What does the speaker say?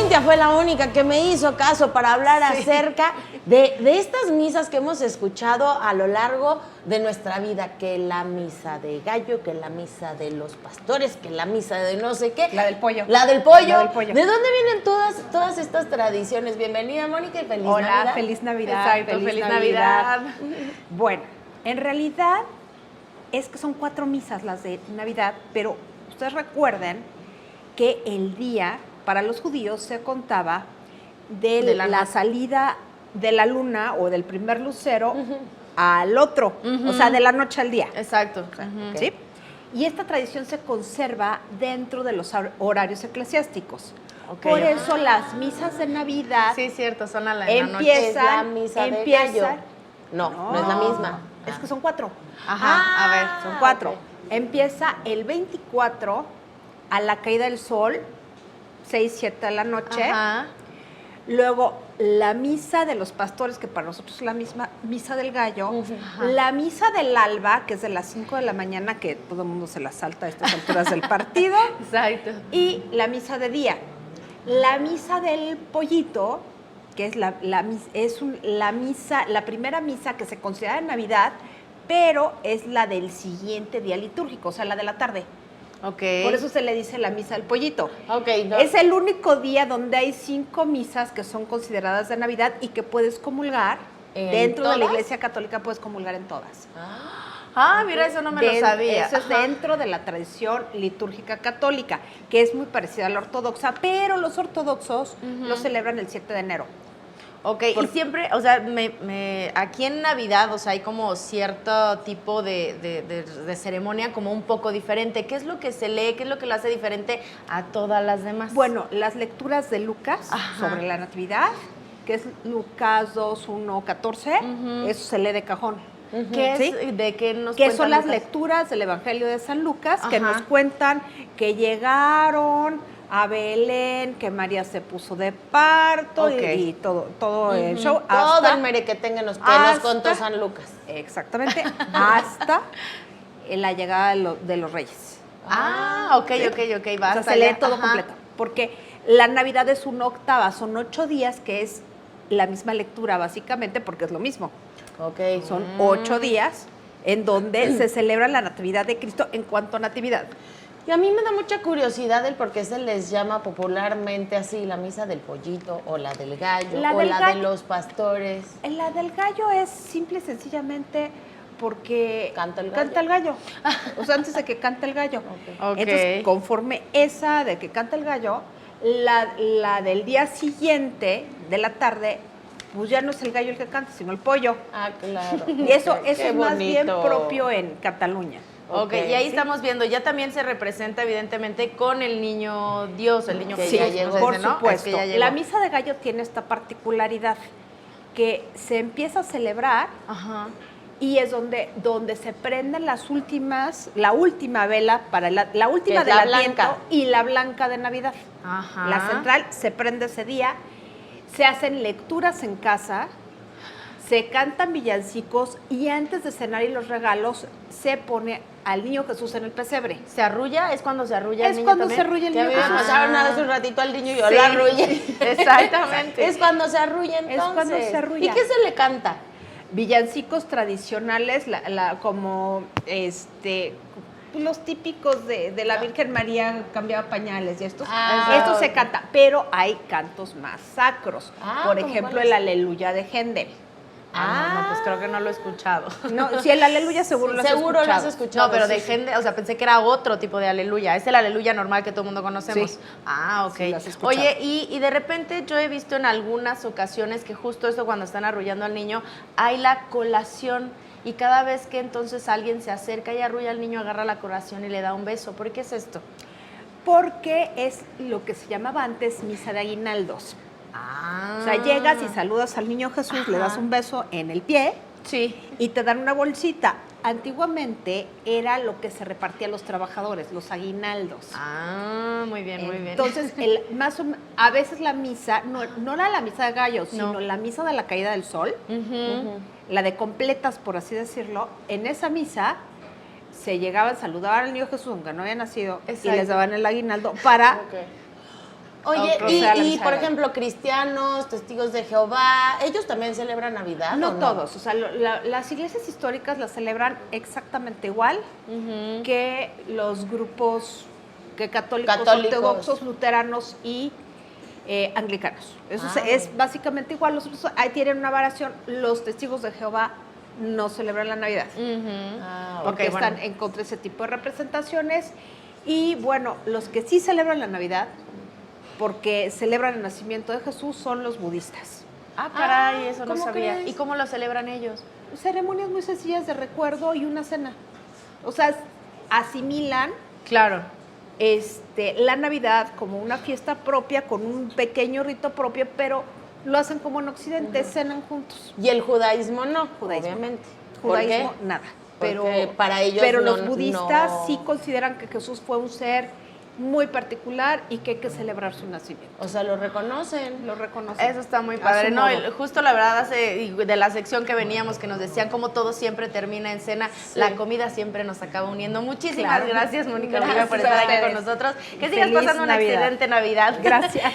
Cintia fue la única que me hizo caso para hablar acerca de estas misas que hemos escuchado a lo largo de nuestra vida, que la misa de gallo, que la misa de los pastores, que la misa de no sé qué. La del pollo. La del pollo. La del pollo. ¿De dónde vienen todas estas tradiciones? Bienvenida, Mónica, y feliz Navidad. Hola, feliz Navidad. Exacto, feliz Navidad. Bueno, en realidad es que son 4 misas las de Navidad, pero ustedes recuerden que el día para los judíos se contaba de la salida de la luna o del primer lucero al otro, o sea, de la noche al día. Exacto. ¿Sí? Y esta tradición se conserva dentro de los horarios eclesiásticos. Okay. Por eso las misas de Navidad Sí, cierto, son a la en la noche. Es la misa de gallo. No es la misma. Es que son 4. Ajá, a ver. Son 4. ok. Empieza el 24 a la caída del sol, 6, 7 de la noche. Ajá. Luego, la misa de los pastores, que para nosotros es la misma misa del gallo. La misa del alba, que es de las 5 de la mañana, que todo el mundo se la salta a estas alturas del partido. Exacto. Y la misa de día. La misa del pollito, que es la primera misa que se considera en Navidad, pero es la del siguiente día litúrgico, o sea, la de la tarde. Ok. Por eso se le dice la misa del pollito. Ok, no. Es el único día donde hay 5 misas que son consideradas de Navidad y que puedes comulgar. ¿En Dentro de la todas? Iglesia Católica puedes comulgar en todas. Ah, mira, eso no me lo sabía. Eso es dentro de la tradición litúrgica católica, que es muy parecida a la ortodoxa, pero los ortodoxos lo celebran el 7 de enero. Ok, y siempre, o sea, aquí en Navidad, o sea, hay como cierto tipo de ceremonia como un poco diferente. ¿Qué es lo que se lee? ¿Qué es lo que lo hace diferente a todas las demás? Bueno, las lecturas de Lucas Ajá. sobre la Natividad, que es Lucas 2, 1, 14, eso se lee de cajón. ¿Qué ¿Sí? es? ¿De qué nos Que cuenta son las Lucas? lecturas del Evangelio de San Lucas, que Ajá. nos cuentan que llegaron a Belén, que María se puso de parto Ok. y todo el show. Todo hasta- el merequetengue nos hasta- contó San Lucas. Exactamente, hasta la llegada de los reyes. Ah, ok, basta. O sea, se lee ya. todo Ajá. completo. Porque la Navidad es una octava, son 8 días, que es la misma lectura, básicamente, porque es lo mismo. Ok. Son 8 días en donde se celebra la Natividad de Cristo en cuanto a Natividad. Y a mí me da mucha curiosidad el por qué se les llama popularmente así la misa del pollito o la del gallo La o del la de gallo. los pastores. La del gallo es simple y sencillamente porque Canta el gallo. O sea, antes de que cante el gallo. Ok. Entonces, conforme esa de que canta el gallo, la del día siguiente de la tarde, pues ya no es el gallo el que canta, sino el pollo. Ah, claro. Y eso Qué es más bien bonito. propio en Cataluña. Ok, y ahí ¿sí? estamos viendo, ya también se representa evidentemente con el niño Dios, el niño Que que ya ya llegó. llegó. Por ¿no? supuesto. Es que ya llegó. La misa de gallo tiene esta particularidad que se empieza a celebrar Ajá. y es donde se prenden la última vela para la última Que es del la Adviento blanca. y la blanca de Navidad. Ajá. La central se prende ese día, se hacen lecturas en casa, se cantan villancicos y antes de cenar y los regalos se pone al niño Jesús en el pesebre. ¿Se arrulla? ¿Es cuando se arrulla el Es niño cuando también? se arrulla el Ya niño me Jesús. pasaron hace un ratito al niño y yo Sí. lo arrullé. Exactamente. Es cuando se arrulla entonces. Es cuando se arrulla. ¿Y qué se le canta? Villancicos tradicionales, como los típicos de la Virgen María cambiaba pañales y estos. Ah, Esto se ok. canta, pero hay cantos más sacros. Ah, Por ¿cómo ejemplo, cuáles? el Aleluya de Händel. No, pues creo que no lo he escuchado. No, si el Aleluya seguro lo has Seguro lo has escuchado. escuchado. No, pero sí, de sí. gente, o sea, pensé que era otro tipo de aleluya. Es el aleluya normal que todo el mundo conocemos. Sí. Ah, ok. Sí, lo has escuchado. Oye, y de repente yo he visto en algunas ocasiones que justo esto cuando están arrullando al niño, hay la colación. Y cada vez que entonces alguien se acerca y arrulla al niño, agarra la colación y le da un beso. ¿Por qué es esto? Porque es lo que se llamaba antes misa de aguinaldos. Ah. O sea, llegas y saludas al niño Jesús, le das un beso en el pie Sí. y te dan una bolsita. Antiguamente era lo que se repartía a los trabajadores, los aguinaldos. Ah, muy bien, muy bien. Entonces, a veces la misa, no era la misa de gallos, No. sino la misa de la caída del sol, la de completas, por así decirlo. En esa misa se llegaban, saludaban al niño Jesús, aunque no había nacido, y Exacto. les daban el aguinaldo para Oye, proceda a la y misa por de gallo. ejemplo, cristianos, testigos de Jehová, ¿ellos también celebran Navidad? No o todos, o sea, las iglesias históricas las celebran exactamente igual que los grupos que católicos, Católicos. ortodoxos, luteranos y anglicanos. Eso Ah, es bueno. básicamente igual. Los otros ahí tienen una variación. Los testigos de Jehová no celebran la Navidad Ah, porque ok, bueno. están en contra de ese tipo de representaciones. Y bueno, los que sí celebran la Navidad, porque celebran el nacimiento de Jesús, son los budistas. Ah, caray, eso no ¿cómo sabía. crees? ¿Y cómo lo celebran ellos? Ceremonias muy sencillas de recuerdo y una cena. O sea, asimilan Claro. la Navidad como una fiesta propia, con un pequeño rito propio, pero lo hacen como en Occidente, cenan juntos. Y el judaísmo no, Judaísmo. obviamente. ¿Por Judaísmo, qué? nada. Porque para ellos pero no- los budistas no- sí consideran que Jesús fue un ser muy particular y que hay que celebrar su nacimiento. O sea, lo reconocen. Lo reconocen. Eso está muy A padre. su No, modo. justo la verdad, de la sección que veníamos, que nos decían cómo todo siempre termina en cena, la comida siempre nos acaba uniendo. Muchísimas Claro. gracias, Mónica Gracias Olivia, por a estar aquí ustedes. con nosotros. Que sigas Feliz pasando una Navidad. excelente Navidad. Gracias.